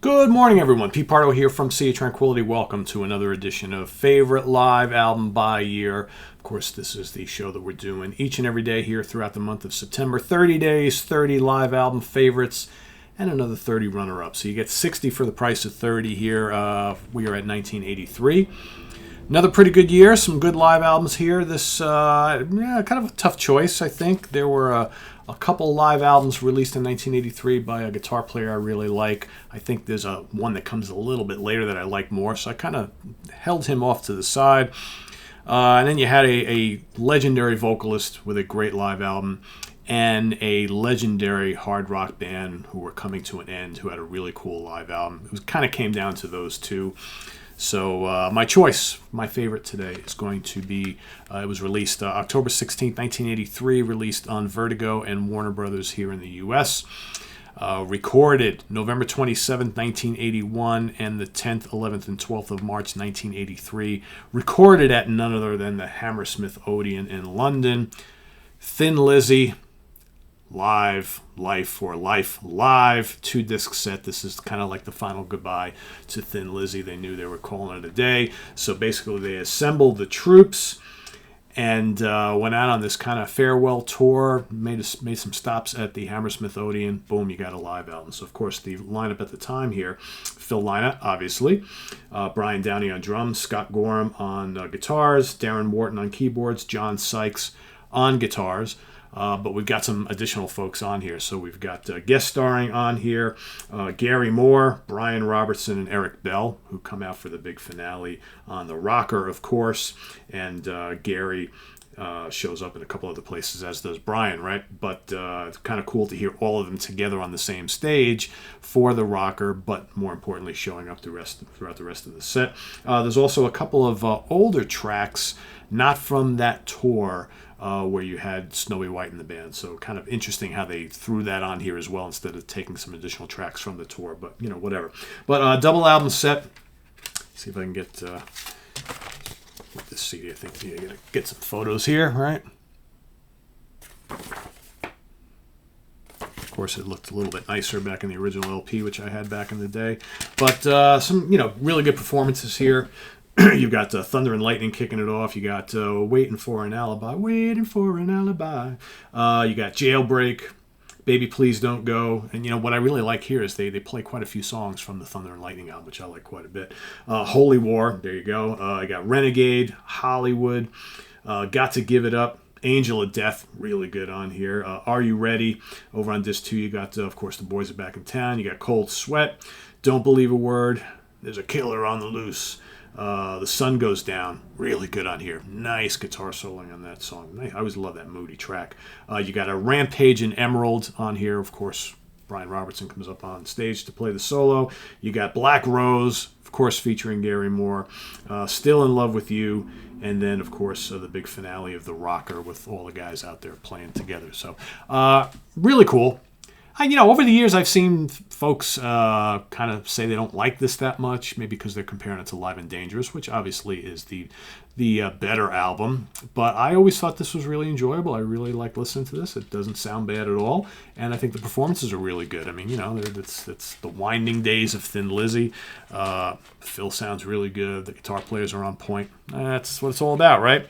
Good morning, everyone. Pete Pardo here from Sea of Tranquility. Welcome to another edition of Favorite Live Album by Year. Of course, this is the show that we're doing each and every day here throughout the month of September. 30 days, 30 live album favorites, and another 30 runner-ups. So you get 60 for the price of 30 here. We are at 1983. Another pretty good year. Some good live albums here. This kind of a tough choice, I think. There were a couple live albums released in 1983 by a guitar player I really like. I think there's one that comes a little bit later that I like more, so I kind of held him off to the side. And then you had a legendary vocalist with a great live album and a legendary hard rock band who were coming to an end who had a really cool live album. It kind of came down to those two. So my choice, my favorite today, is going to be, it was released October 16th, 1983, released on Vertigo and Warner Brothers here in the U.S., recorded November 27th, 1981, and the 10th, 11th, and 12th of March, 1983, recorded at none other than the Hammersmith Odeon in London. Thin Lizzy, Live, Life, or Life Live, 2-disc set. This is kind of like the final goodbye to Thin Lizzy. They knew they were calling it a day. So basically they assembled the troops and went out on this kind of farewell tour, made some stops at the Hammersmith Odeon. Boom, you got a live album. So, of course, the lineup at the time here, Phil Lynott, obviously, Brian Downey on drums, Scott Gorham on guitars, Darren Morton on keyboards, John Sykes on guitars. But we've got some additional folks on here. So we've got guest starring on here, Gary Moore, Brian Robertson, and Eric Bell, who come out for the big finale on the rocker, of course. And Gary shows up in a couple other places, as does Brian, right? But it's kind of cool to hear all of them together on the same stage for the rocker, but more importantly, showing up throughout the rest of the set. There's also a couple of older tracks, not from that tour, where you had Snowy White in the band. So kind of interesting how they threw that on here as well instead of taking some additional tracks from the tour, but whatever. But double album set. See if I can get this CD. I think I gotta get some photos here, right? Of course, it looked a little bit nicer back in the original LP, which I had back in the day. But some really good performances here. You've got Thunder and Lightning kicking it off. You got Waiting for an Alibi. You got Jailbreak, Baby Please Don't Go. And what I really like here is they play quite a few songs from the Thunder and Lightning album, which I like quite a bit. Holy War, there you go. I got Renegade, Hollywood, Got to Give It Up, Angel of Death, really good on here. Are You Ready? Over on disc 2, you got, of course, The Boys Are Back in Town. You got Cold Sweat, Don't Believe a Word, There's a Killer on the Loose. The Sun Goes Down, really good on here. Nice guitar soloing on that song. I always love that moody track. You got a Rampage and Emerald on here. Of course, Brian Robertson comes up on stage to play the solo. You got Black Rose, of course, featuring Gary Moore. Still in Love with You. And then, of course, the big finale of The Rocker with all the guys out there playing together. So, really cool. Over the years, I've seen folks kind of say they don't like this that much, maybe because they're comparing it to Live and Dangerous, which obviously is the better album. But I always thought this was really enjoyable. I really like listening to this. It doesn't sound bad at all, and I think the performances are really good. I mean, it's the winding days of Thin Lizzy. Phil sounds really good. The guitar players are on point. That's what it's all about, right?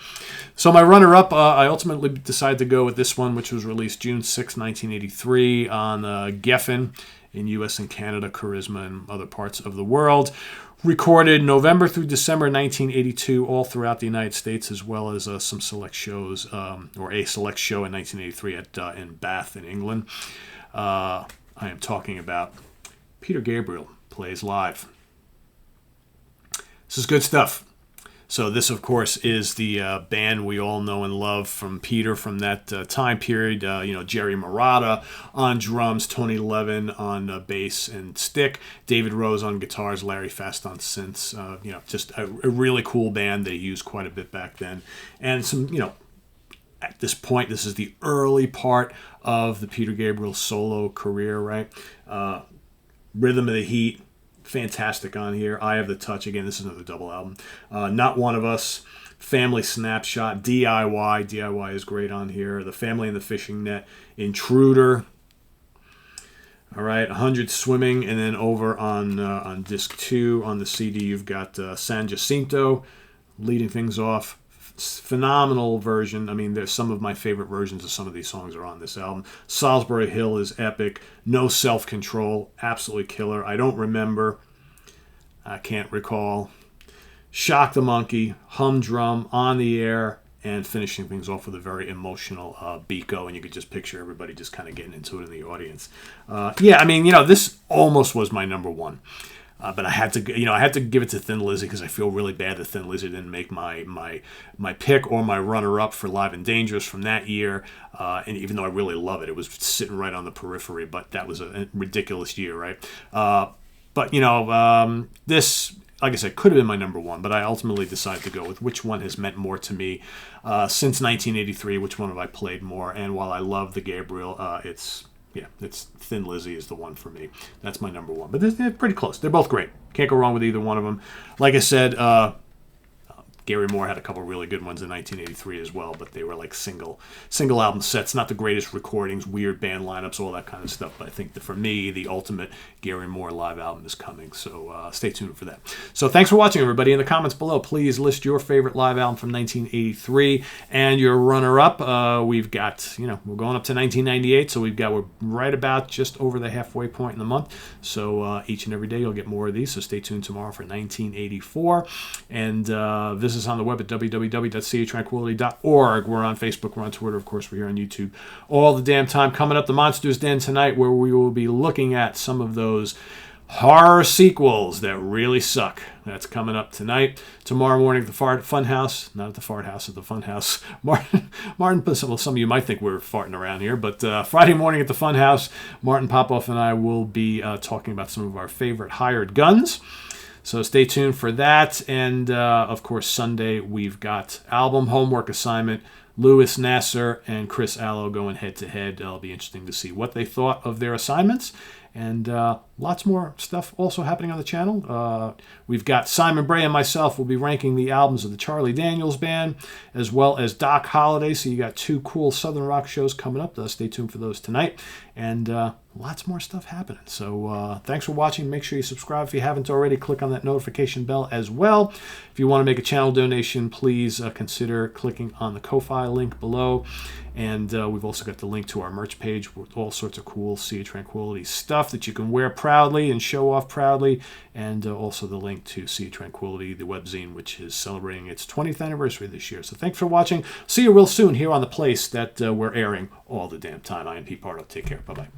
So my runner-up, I ultimately decided to go with this one, which was released June 6, 1983 on Geffen in U.S. and Canada, Charisma, and other parts of the world. Recorded November through December 1982, all throughout the United States, as well as some select shows, or a select show in 1983 in Bath in England. I am talking about Peter Gabriel Plays Live. This is good stuff. So this, of course, is the band we all know and love from Peter from that time period. Jerry Marotta on drums, Tony Levin on bass and stick, David Rose on guitars, Larry Fast on synths. Just a really cool band they used quite a bit back then. And some, at this point, this is the early part of the Peter Gabriel solo career, right? Rhythm of the Heat. Fantastic on here. Eye of the Touch. Again, this is another double album. Not One of Us. Family Snapshot. DIY. DIY is great on here. The Family and the Fishing Net. Intruder. All right, 100 Swimming, and then over on disc 2 on the CD, you've got San Jacinto leading things off. Phenomenal version. I mean, there's some of my favorite versions of some of these songs are on this album. Salisbury Hill is epic. No Self-Control, absolutely killer. I don't remember. I can't recall. Shock the Monkey, Humdrum, On the Air, and finishing things off with a very emotional Biko, and you could just picture everybody just kind of getting into it in the audience. Yeah, I mean, this almost was my number one. But I had to give it to Thin Lizzy because I feel really bad that Thin Lizzy didn't make my pick or my runner-up for Live and Dangerous from that year. And even though I really love it, it was sitting right on the periphery. But that was a ridiculous year, right? But this, like I said, could have been my number one. But I ultimately decided to go with which one has meant more to me since 1983. Which one have I played more? And while I love the Gabriel, it's Thin Lizzy is the one for me. That's my number one. But they're pretty close. They're both great. Can't go wrong with either one of them. Like I said, Gary Moore had a couple really good ones in 1983 as well, but they were like single album sets, not the greatest recordings, weird band lineups, all that kind of stuff. But I think that for me, the ultimate Gary Moore live album is coming, so stay tuned for that. So thanks for watching, everybody. In the comments below, please list your favorite live album from 1983 and your runner-up. We've got, we're going up to 1998, so we're right about just over the halfway point in the month. So each and every day you'll get more of these, so stay tuned tomorrow for 1984. And visit us on the web at www.catranquility.org. We're on Facebook, we're on Twitter, of course, we're here on YouTube all the damn time. Coming up, the Monsters Den tonight, where we will be looking at some of those horror sequels that really suck. That's coming up tonight. Tomorrow morning at the Fun House, not at the Fart House, at the Fun House. Martin, well, some of you might think we're farting around here, but Friday morning at the Fun House, Martin Popoff and I will be talking about some of our favorite hired guns. So stay tuned for that. And, of course, Sunday we've got album homework assignment. Louis Nasser and Chris Allo going head-to-head. It'll be interesting to see what they thought of their assignments. And lots more stuff also happening on the channel. We've got Simon Bray and myself will be ranking the albums of the Charlie Daniels Band, as well as Doc Holliday. So you got two cool Southern rock shows coming up. Stay tuned for those tonight. And lots more stuff happening. So thanks for watching. Make sure you subscribe if you haven't already. Click on that notification bell as well. If you want to make a channel donation, please consider clicking on the Ko-Fi link below. And we've also got the link to our merch page with all sorts of cool Sea of Tranquility stuff that you can wear proudly and show off proudly. And also the link to Sea of Tranquility, the webzine, which is celebrating its 20th anniversary this year. So thanks for watching. See you real soon here on the place that we're airing all the damn time. I am Pete Pardo. Take care. Bye-bye.